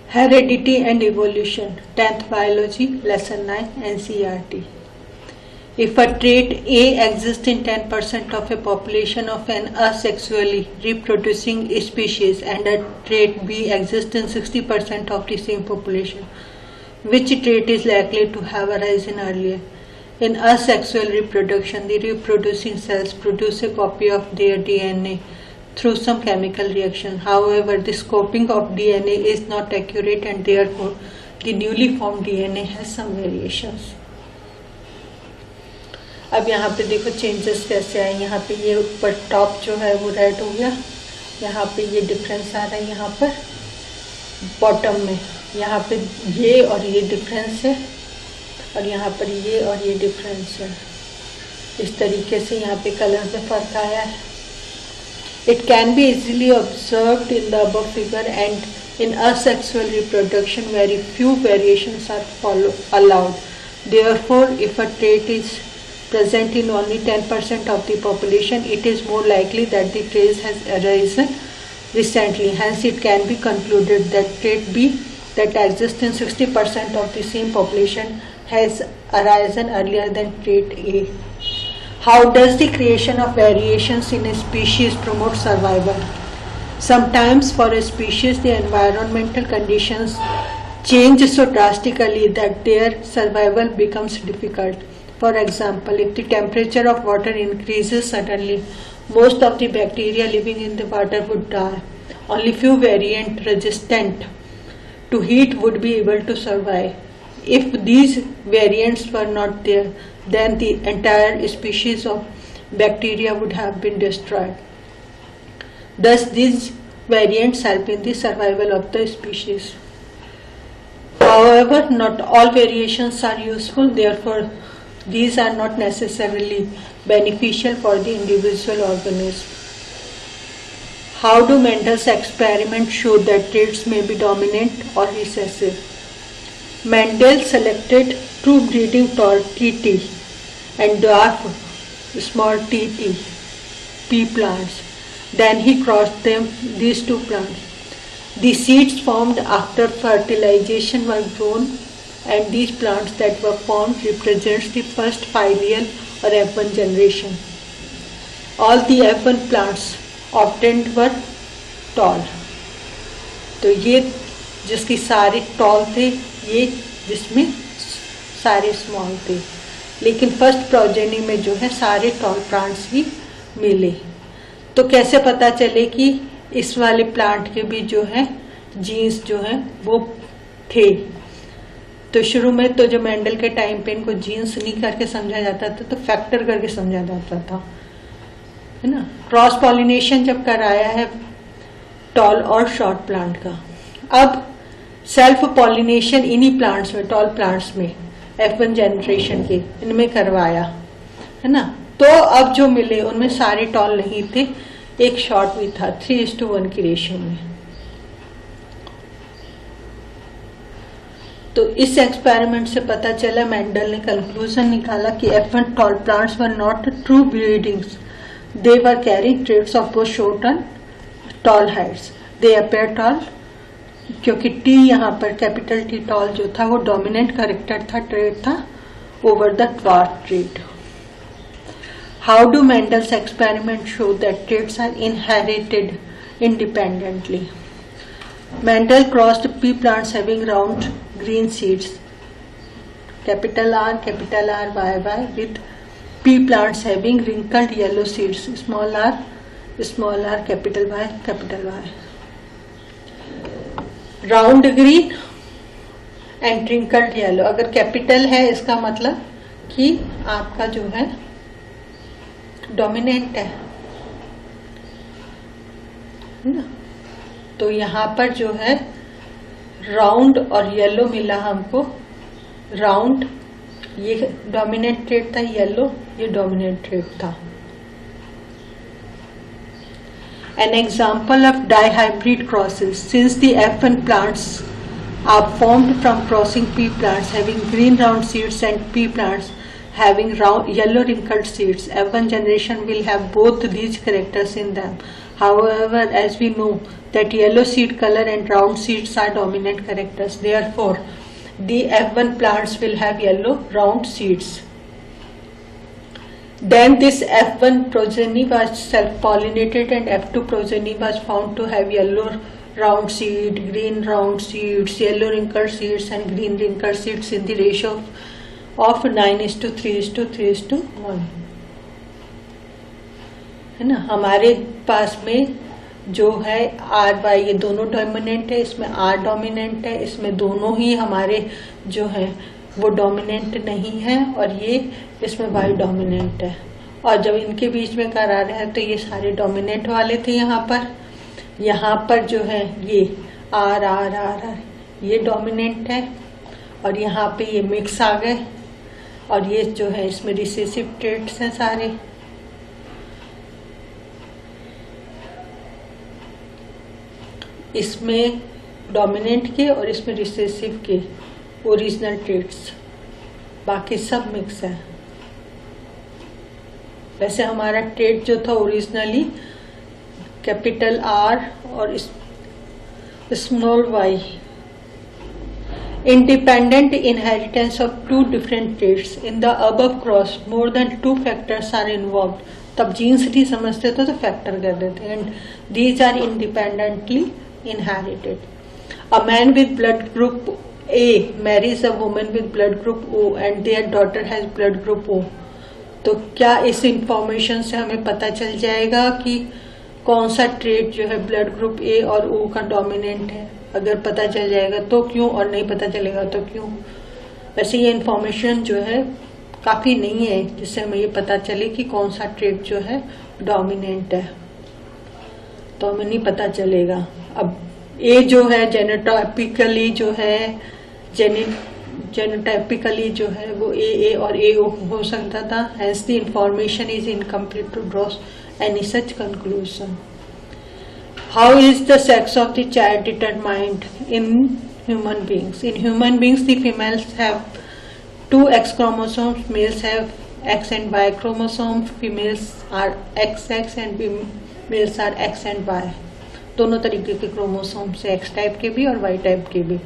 Heredity and Evolution, 10th Biology, Lesson 9, NCERT. If a trait A exists in 10% of a population of an asexually reproducing species and a trait B exists in 60% of the same population, which trait is likely to have arisen earlier? In asexual reproduction, the reproducing cells produce a copy of their DNA through some chemical reaction. However, the scoping of DNA is not accurate and therefore the newly formed DNA has some variations. अब यहाँ पे देखो changes कैसे आए. यहाँ पे ये ऊपर टॉप जो है वो रेड हो गया, यहाँ पे ये डिफरेंस आ रहा है, यहाँ पर बॉटम में यहाँ पे ये और ये डिफरेंस है और यहाँ पर ये और ये डिफरेंस है. इस तरीके से यहाँ पे कलर में फर्क आया है. It can be easily observed in the above figure, and in asexual reproduction very few variations are allowed. Therefore, if a trait is present in only 10% of the population, it is more likely that the trait has arisen recently. Hence, it can be concluded that trait B that exists in 60% of the same population has arisen earlier than trait A. How does the creation of variations in a species promote survival? Sometimes for a species the environmental conditions change so drastically that their survival becomes difficult. For example, if the temperature of water increases suddenly, most of the bacteria living in the water would die. Only few variants resistant to heat would be able to survive. If these variants were not there, then the entire species of bacteria would have been destroyed. Thus, these variants help in the survival of the species. However, not all variations are useful, therefore these are not necessarily beneficial for the individual organism. How do Mendel's experiments show that traits may be dominant or recessive? Mendel selected true breeding tall TT and dwarf small TT pea plants. Then he crossed these two plants. The seeds formed after fertilization were grown, and these plants that were formed represents the first filial or F1 generation. All the F1 plants obtained were tall. तो ये जिसकी सारे tall थे, ये जिसमें सारे small थे, लेकिन फर्स्ट प्रोजेनी में जो है सारे tall plants ही मिले. तो कैसे पता चले कि इस वाले प्लांट के भी जो है जीन्स जो है वो थे? तो शुरू में तो जो मेंडल के टाइम पे इनको जीन्स नहीं करके समझा जाता था, तो फैक्टर करके समझा जाता था, है ना. क्रॉस पॉलिनेशन जब कराया है टॉल और शॉर्ट प्लांट का, अब सेल्फ पॉलिनेशन इन्हीं प्लांट्स में, टॉल प्लांट्स में F1 जनरेशन के इनमें करवाया, है ना. तो अब जो मिले उनमें सारे टॉल नहीं थे, एक शॉर्ट भी था, 3:1 की रेशियो में. तो इस एक्सपेरिमेंट से पता चला, मेंडल ने कंक्लूजन निकाला कि F1 tall plants were not true breedings. They were carrying traits of both short and tall heights. They appear tall, क्योंकि टी यहाँ पर कैपिटल टी टॉल जो था वो डोमिनेंट कैरेक्टर था, ट्रेट था over the dwarf trait. How do Mendel's experiment show that traits are inherited independently? Mendel crossed pea plants having round green seeds, capital R, YY, with pea plants having wrinkled yellow seeds, small r, capital Y, Y. Round green and wrinkled yellow. अगर capital है इसका मतलब कि आपका जो है dominant है ना. तो यहाँ पर जो है राउंड और येलो मिला हमको. राउंड ये डोमिनेंट ट्रेट था, येलो ये डोमिनेंट ट्रेट था. An example of dihybrid crosses, since the F1 plants are formed from crossing pea plants having green round seeds and pea plants having round yellow wrinkled seeds, F1 generation will have both these characters in them. However, as we know, that yellow seed color and round seeds are dominant characters. Therefore, the F1 plants will have yellow round seeds. Then this F1 progeny was self-pollinated and F2 progeny was found to have yellow round seed, green round seeds, yellow wrinkled seeds and green wrinkled seeds in the ratio of 9:3:3:1. है ना. हमारे पास में जो है RY ये दोनों dominant है, इसमें R डोमिनेंट है, इसमें दोनों ही हमारे जो है वो डोमिनेंट नहीं है और ये इसमें Y डोमिनेंट है. और जब इनके बीच में करार है तो ये सारे डोमिनेंट वाले थे. यहाँ पर जो है ये R ये डोमिनेंट है और यहाँ पे ये मिक्स आ गए और ये जो है इसमें रिसेसिव ट्रेट्स हैं सारे. इसमें डोमिनेंट के और इसमें रिसेसिव के ओरिजिनल ट्रेट्स, बाकी सब मिक्स है. वैसे हमारा ट्रेट जो था ओरिजिनली कैपिटल R और small y. Independent inheritance of two different traits in the above cross more than 2 factors are involved. तब जीन्स नहीं समझते थे तो फैक्टर कर देते हैं. And these are independently inherited. A man with blood group A marries a woman with blood group O and their daughter has blood group O. तो क्या इस इंफॉर्मेशन से हमें पता चल जाएगा कि कौन सा ट्रेट जो है ब्लड ग्रुप ए और ओ का डोमिनेंट है? अगर पता चल जाएगा तो क्यों, और नहीं पता चलेगा तो क्यों? वैसे ये इंफॉर्मेशन जो है काफी नहीं है जिससे हमें ये पता चले कि कौन सा ट्रेट जो है डोमिनेंट है, तो हमें नहीं पता चलेगा. अब ए जो है जेनोटाइपिकली जो है जेनोटाइपिकली जो है वो ए और ए हो सकता था. Hence the information is incomplete to draw any such conclusion. How is the sex of the child determined in human beings? In human beings the females have 2 X chromosomes, males have X and Y chromosomes, females are XX and males are X and Y. दोनों तरीके के chromosomes है, X type के भी और Y type के भी.